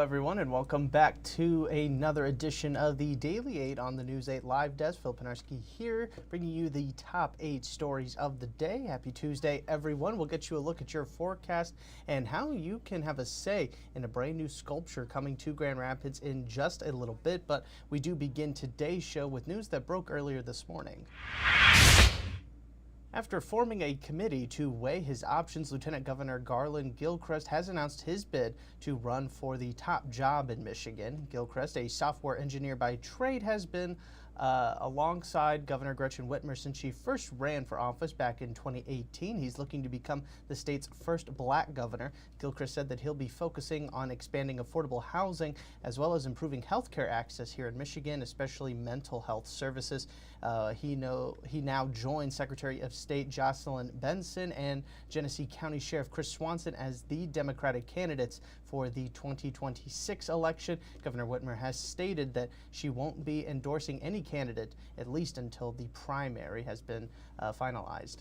everyone, and welcome back to another edition of the Daily 8 on the News 8 Live Desk. Phil Penarski here, bringing you the top 8 stories of the day. Happy Tuesday, everyone. We'll get you a look at your forecast and how you can have a say in a brand new sculpture coming to Grand Rapids in just a little bit. But we do begin today's show with news that broke earlier this morning. After forming a committee to weigh his options, Lieutenant Governor Garland Gilchrist has announced his bid to run for the top job in Michigan. Gilchrist, a software engineer by trade, has been alongside Governor Gretchen Whitmer since she first ran for office back in 2018. He's looking to become the state's first black governor. Gilchrist said that he'll be focusing on expanding affordable housing as well as improving health care access here in Michigan, especially mental health services. He now joins Secretary of State Jocelyn Benson and Genesee County Sheriff Chris Swanson as the Democratic candidates for the 2026 election. Governor Whitmer has stated that she won't be endorsing any candidate, at least until the primary has been finalized.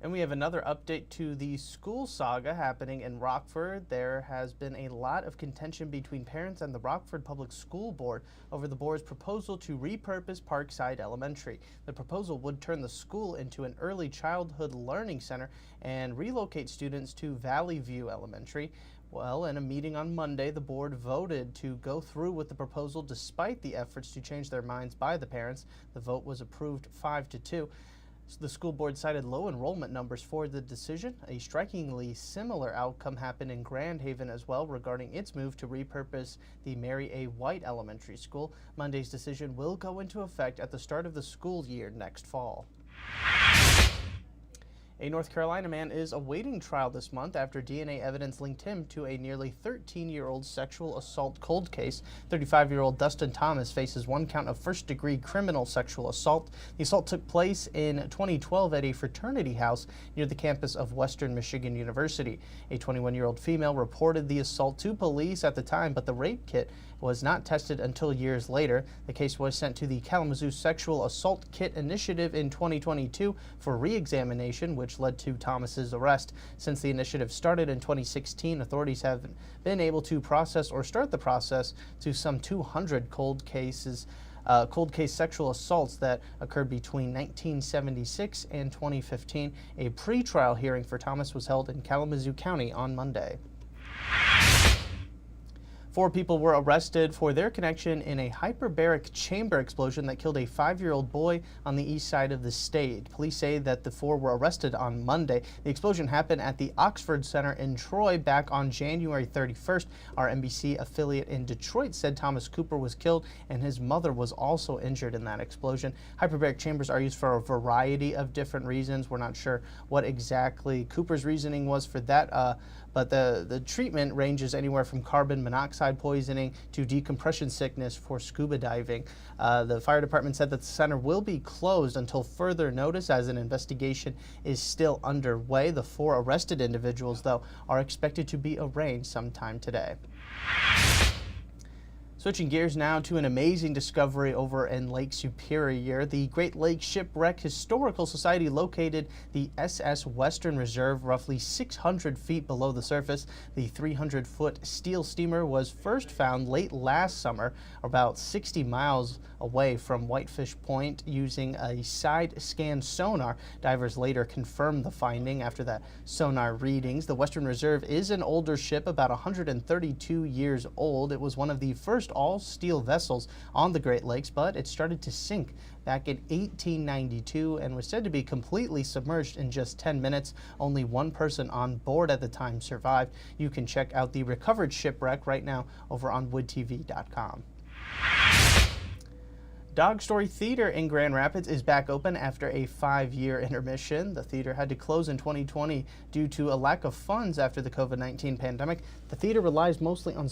And we have another update to the school saga happening in Rockford. There has been a lot of contention between parents and the Rockford Public School Board over the board's proposal to repurpose Parkside Elementary. The proposal would turn the school into an early childhood learning center and relocate students to Valley View Elementary. Well, in a meeting on Monday, the board voted to go through with the proposal despite the efforts to change their minds by the parents. The vote was approved 5-2. The school board cited low enrollment numbers for the decision. A strikingly similar outcome happened in Grand Haven as well regarding its move to repurpose the Mary A. White Elementary School. Monday's decision will go into effect at the start of the school year next fall. A North Carolina man is awaiting trial this month after DNA evidence linked him to a nearly 13-year-old sexual assault cold case. 35-year-old Dustin Thomas faces 1 count of first-degree criminal sexual assault. The assault took place in 2012 at a fraternity house near the campus of Western Michigan University. A 21-year-old female reported the assault to police at the time, but the rape kit was not tested until years later. The case was sent to the Kalamazoo Sexual Assault Kit Initiative in 2022 for re-examination, which led to Thomas's arrest. Since the initiative started in 2016, authorities have been able to process or start the process to some 200 cold case sexual assaults that occurred between 1976 and 2015. A pre-trial hearing for Thomas was held in Kalamazoo County on Monday. 4 people were arrested for their connection in a hyperbaric chamber explosion that killed a 5-year-old boy on the east side of the state. Police say that the 4 were arrested on Monday. The explosion happened at the Oxford Center in Troy back on January 31st. Our NBC affiliate in Detroit said Thomas Cooper was killed and his mother was also injured in that explosion. Hyperbaric chambers are used for a variety of different reasons. We're not sure what exactly Cooper's reasoning was for that, but the treatment ranges anywhere from carbon monoxide poisoning to decompression sickness for scuba diving. The fire department said that the center will be closed until further notice as an investigation is still underway. The 4 arrested individuals, though, are expected to be arraigned sometime today. Switching gears now to an amazing discovery over in Lake Superior. The Great Lakes Shipwreck Historical Society located the SS Western Reserve roughly 600 feet below the surface. The 300-foot steel steamer was first found late last summer, about 60 miles away from Whitefish Point using a side-scan sonar. Divers later confirmed the finding after that sonar readings. The Western Reserve is an older ship, about 132 years old. It was one of the first all-steel vessels on the Great Lakes, but it started to sink back in 1892 and was said to be completely submerged in just 10 minutes. Only 1 person on board at the time survived. You can check out the recovered shipwreck right now over on woodtv.com. Dog Story Theater in Grand Rapids is back open after a 5-year intermission. The theater had to close in 2020 due to a lack of funds after the COVID-19 pandemic. The theater relies mostly on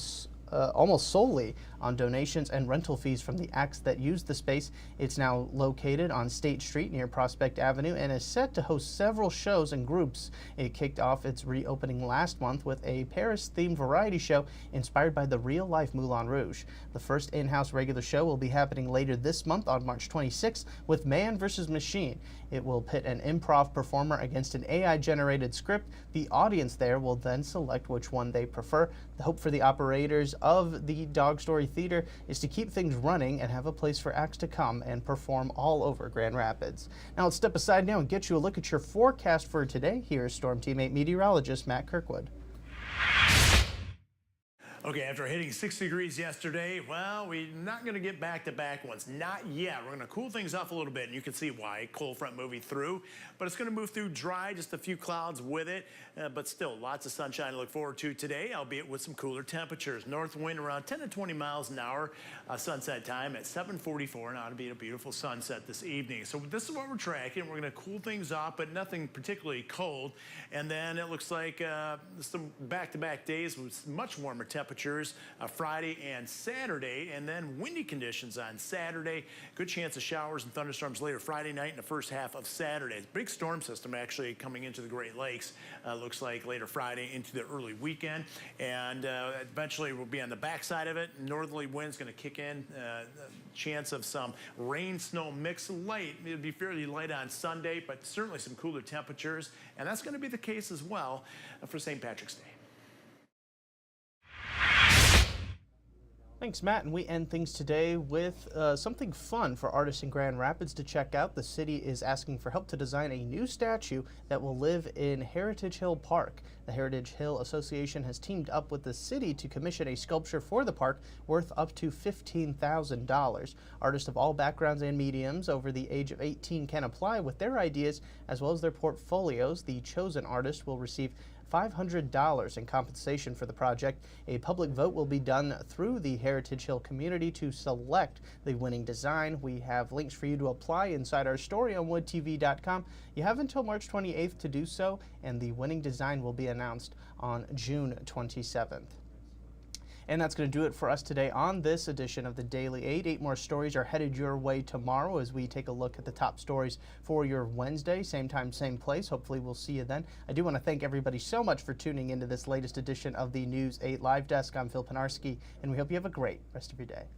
almost solely on donations and rental fees from the acts that use the space. It's now located on State Street near Prospect Avenue and is set to host several shows and groups. It kicked off its reopening last month with a Paris-themed variety show inspired by the real-life Moulin Rouge. The first in-house regular show will be happening later this month on March 26th with Man vs. Machine. It will pit an improv performer against an AI-generated script. The audience there will then select which one they prefer. The hope for the operators of the Dog Story Theater is to keep things running and have a place for acts to come and perform all over Grand Rapids. Now let's step aside now and get you a look at your forecast for today. Here's Storm Team 8 meteorologist Matt Kirkwood. Okay, after hitting 6 degrees yesterday, well, we're not going to get back-to-back ones. Not yet. We're going to cool things off a little bit, and you can see why. Cold front moving through, but it's going to move through dry, just a few clouds with it, but still lots of sunshine to look forward to today, albeit with some cooler temperatures. North wind around 10 to 20 miles an hour. Sunset time at 7:44, and ought to be a beautiful sunset this evening. So this is what we're tracking. We're going to cool things off, but nothing particularly cold. And then it looks like some back-to-back days with much warmer temperatures. Friday and Saturday, and then windy conditions on Saturday. Good chance of showers and thunderstorms later Friday night and the first half of Saturday. Big storm system actually coming into the Great Lakes. Looks like later Friday into the early weekend, and eventually we'll be on the backside of it. Northerly winds going to kick in. Chance of some rain snow mix light. It'll be fairly light on Sunday, but certainly some cooler temperatures, and that's going to be the case as well for St. Patrick's Day. Thanks, Matt. And we end things today with something fun for artists in Grand Rapids to check out. The city is asking for help to design a new statue that will live in Heritage Hill Park. The Heritage Hill Association has teamed up with the city to commission a sculpture for the park worth up to $15,000. Artists of all backgrounds and mediums over the age of 18 can apply with their ideas as well as their portfolios. The chosen artist will receive $500 in compensation for the project. A public vote will be done through the Heritage Hill community to select the winning design. We have links for you to apply inside our story on woodtv.com. You have until March 28th to do so, and the winning design will be announced on June 27th. And that's going to do it for us today on this edition of the Daily 8. 8 more stories are headed your way tomorrow as we take a look at the top stories for your Wednesday. Same time, same place. Hopefully we'll see you then. I do want to thank everybody so much for tuning into this latest edition of the News 8 Live Desk. I'm Phil Pinarski, and we hope you have a great rest of your day.